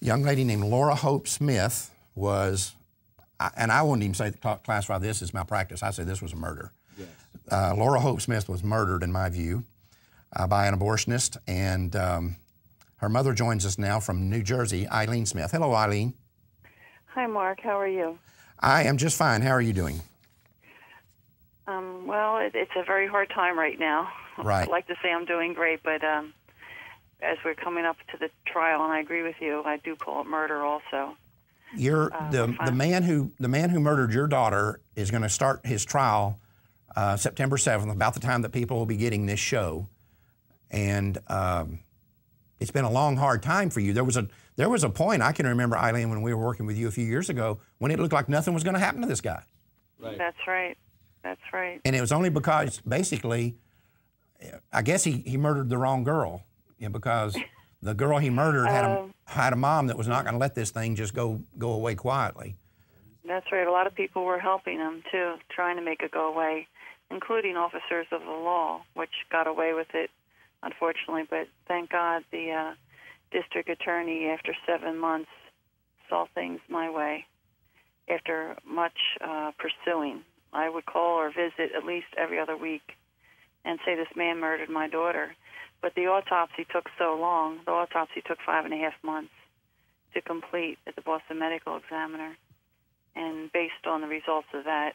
young lady named Laura Hope Smith was, and I wouldn't even say classify this as malpractice. I say this was a murder. Yes. Laura Hope Smith was murdered, in my view, by an abortionist, and her mother joins us now from New Jersey, Eileen Smith. Hello, Eileen. Hi, Mark. How are you? I am just fine. How are you doing? Well, it's a very hard time right now. Right. I'd like to say I'm doing great, but as we're coming up to the trial, and I agree with you, I do call it murder also. You're the man who murdered your daughter is going to start his trial September 7th, about the time that people will be getting this show, and it's been a long, hard time for you. There was a point I can remember, Eileen, when we were working with you a few years ago, when it looked like nothing was going to happen to this guy. Right. That's right. That's right. And it was only because, basically, I guess he murdered the wrong girl, because the girl he murdered had a mom that was not going to let this thing just go away quietly. That's right. A lot of people were helping him, too, trying to make it go away, including officers of the law, which got away with it, unfortunately. But thank God the district attorney, after 7 months, saw things my way. After much pursuing, I would call or visit at least every other week and say, this man murdered my daughter. But the autopsy took so long. The autopsy took 5.5 months to complete at the Boston Medical Examiner. And based on the results of that,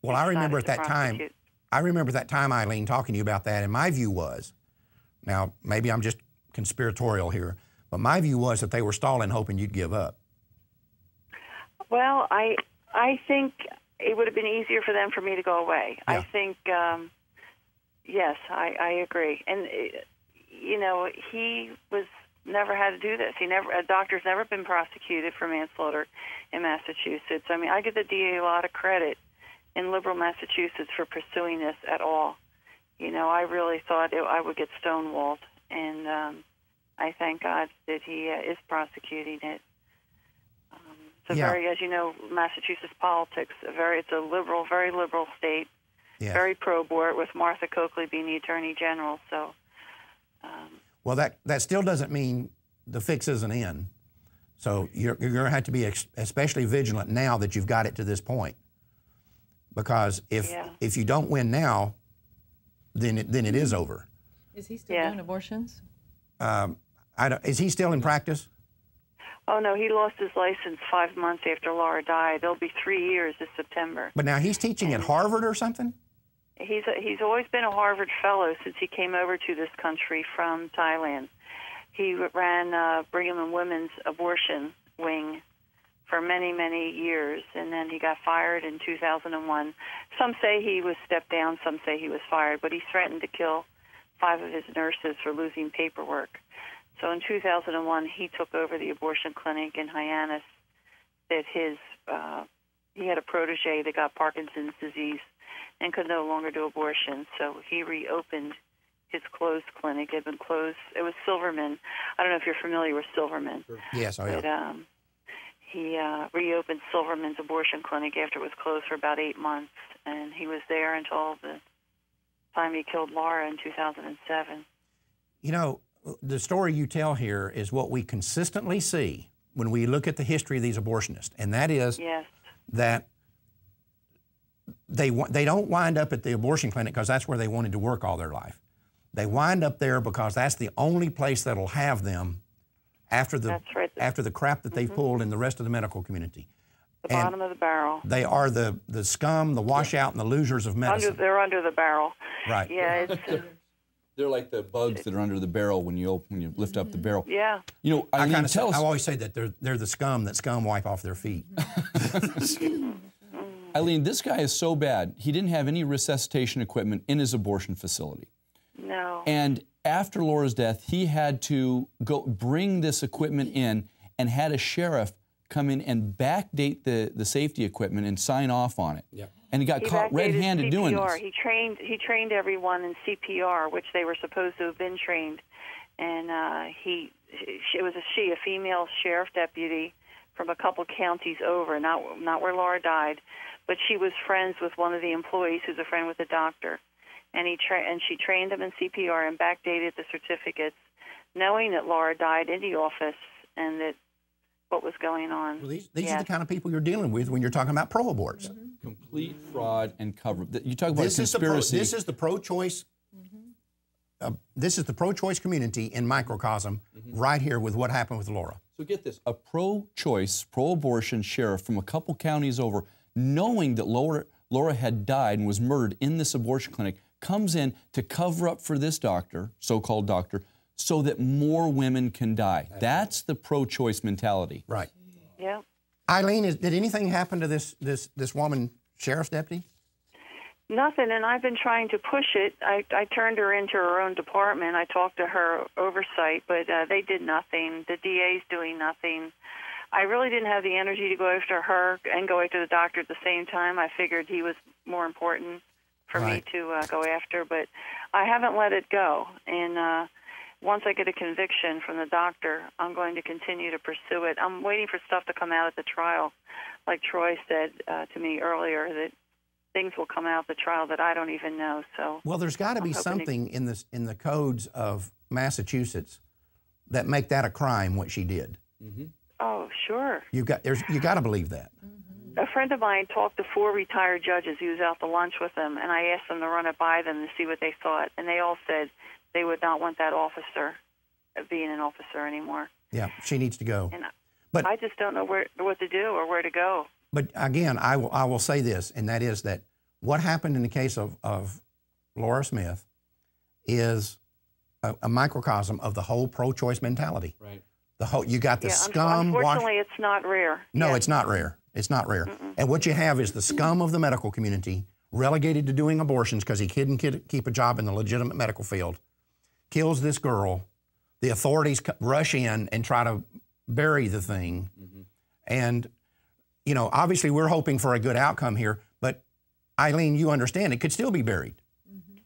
well, I remember at that time, Eileen, talking to you about that, and my view was, now maybe I'm just conspiratorial here, but my view was that they were stalling, hoping you'd give up. Well, I think it would have been easier for them for me to go away. Yeah. I think, yes, I agree. And, you know, he was never had to do this. A doctor's never been prosecuted for manslaughter in Massachusetts. I mean, I give the DA a lot of credit in liberal Massachusetts for pursuing this at all. You know, I really thought I would get stonewalled, and I thank God that he is prosecuting it. It's a very, as you know, Massachusetts politics, it's a liberal, very liberal state, very pro-abort, with Martha Coakley being the Attorney General. So, well, that still doesn't mean the fix isn't in. So you're going to have to be especially vigilant now that you've got it to this point, because if you don't win now, then it is over. Is he still doing abortions? Is he still in practice? Oh, no, he lost his license 5 months after Laura died. It'll be 3 years this September. But now he's teaching at Harvard or something? He's always been a Harvard fellow since he came over to this country from Thailand. He ran Brigham and Women's abortion wing for many, many years, and then he got fired in 2001. Some say he was stepped down, some say he was fired, but he threatened to kill 5 of his nurses for losing paperwork. So in 2001, he took over the abortion clinic in Hyannis. That he had a protege that got Parkinson's disease and could no longer do abortion. So he reopened his closed clinic. It had been closed. It was Silverman. I don't know if you're familiar with Silverman. Yes, I am. But, he reopened Silverman's abortion clinic after it was closed for about 8 months, and he was there until the time he killed Laura in 2007. You know, the story you tell here is what we consistently see when we look at the history of these abortionists, and that is that they don't wind up at the abortion clinic because that's where they wanted to work all their life. They wind up there because that's the only place that'll have them after the crap that they've pulled in the rest of the medical community. The bottom of the barrel. They are the scum, the washout, and the losers of medicine. They're under the barrel. Right. Yeah, it's... They're like the bugs that are under the barrel when you lift up the barrel. Yeah. You know, Eileen, I always say that they're the scum that scum wipe off their feet. Eileen, this guy is so bad. He didn't have any resuscitation equipment in his abortion facility. No. And after Laura's death, he had to go bring this equipment in and had a sheriff come in and backdate the safety equipment and sign off on it. Yeah. And he got caught red-handed doing this. He trained everyone in CPR, which they were supposed to have been trained. And it was a female sheriff deputy from a couple counties over, not where Laura died, but she was friends with one of the employees who's a friend with the doctor. And she trained them in CPR and backdated the certificates, knowing that Laura died in the office and that what was going on. Well, these are the kind of people you're dealing with when you're talking about pro-aborts. Complete fraud and cover. You talk about conspiracy. This is the pro-choice. This is the pro-choice community in microcosm right here with what happened with Laura. So get this, a pro-choice, pro-abortion sheriff from a couple counties over, knowing that Laura had died and was murdered in this abortion clinic, comes in to cover up for this doctor, so-called doctor, so that more women can die. That's the pro-choice mentality. Right. Yeah. Eileen, did anything happen to this woman, sheriff's deputy? Nothing, and I've been trying to push it. I turned her into her own department. I talked to her oversight, but they did nothing. The DA's doing nothing. I really didn't have the energy to go after her and go after the doctor at the same time. I figured he was more important for me to go after, but I haven't let it go. And once I get a conviction from the doctor, I'm going to continue to pursue it. I'm waiting for stuff to come out at the trial. Like Troy said to me earlier, that things will come out the trial that I don't even know. So well, there's got to be something in the codes of Massachusetts that make that a crime, what she did. Oh, sure. You got to believe that. A friend of mine talked to 4 retired judges. He was out to lunch with them, and I asked them to run it by them to see what they thought, and they all said they would not want that officer being an officer anymore. Yeah, she needs to go. And but I just don't know what to do or where to go. But again, I will say this, and that is that what happened in the case of Laura Smith is a microcosm of the whole pro-choice mentality. Right. You got the scum. Unfortunately, it's not rare. No, it's not rare. It's not rare. And what you have is the scum of the medical community relegated to doing abortions because he couldn't keep a job in the legitimate medical field, kills this girl. The authorities rush in and try to bury the thing. And, you know, obviously we're hoping for a good outcome here, but Eileen, you understand it could still be buried.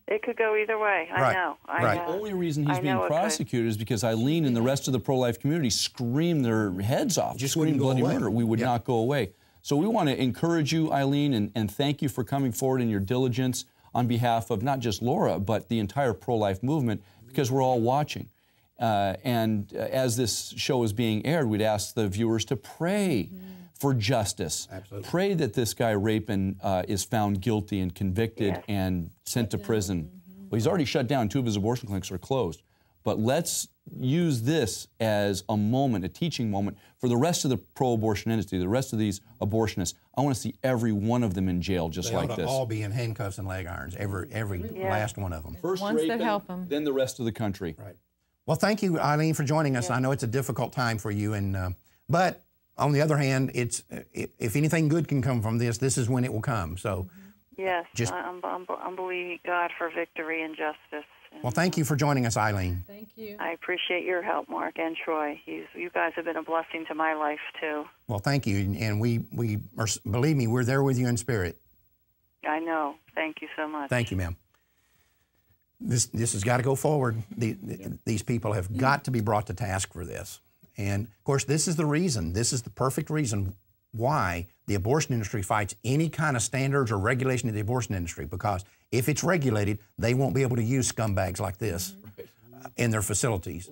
It could go either way. I know. The only reason he's being prosecuted is because Eileen and the rest of the pro-life community screamed their heads off, Just screamed bloody away. murder. We would not go away. So we want to encourage you, Eileen, and thank you for coming forward in your diligence on behalf of not just Laura, but the entire pro-life movement, because we're all watching. And as this show is being aired, we'd ask the viewers to pray for justice. Absolutely. Pray that this guy Rapin is found guilty and convicted and sent to prison. Well, he's already shut down. 2 of his abortion clinics are closed. But let's use this as a moment, a teaching moment for the rest of the pro-abortion industry, the rest of these abortionists. I want to see every one of them in jail just like this. They ought to all be in handcuffs and leg irons, every last one of them. First ones that Rapin, help them. then the rest of the country. Right. Well, thank you, Eileen, for joining us. I know it's a difficult time for you, and but on the other hand, it's if anything good can come from this, this is when it will come. So, yes, I'm believing God for victory and justice. Well, thank you for joining us, Eileen. Thank you. I appreciate your help, Mark and Troy. You guys have been a blessing to my life too. Well, thank you, and we are, believe me, we're there with you in spirit. I know. Thank you so much. Thank you, ma'am. This has got to go forward. These people have got to be brought to task for this. And, of course, this is the reason, this is the perfect reason why the abortion industry fights any kind of standards or regulation of the abortion industry, because if it's regulated, they won't be able to use scumbags like this in their facilities.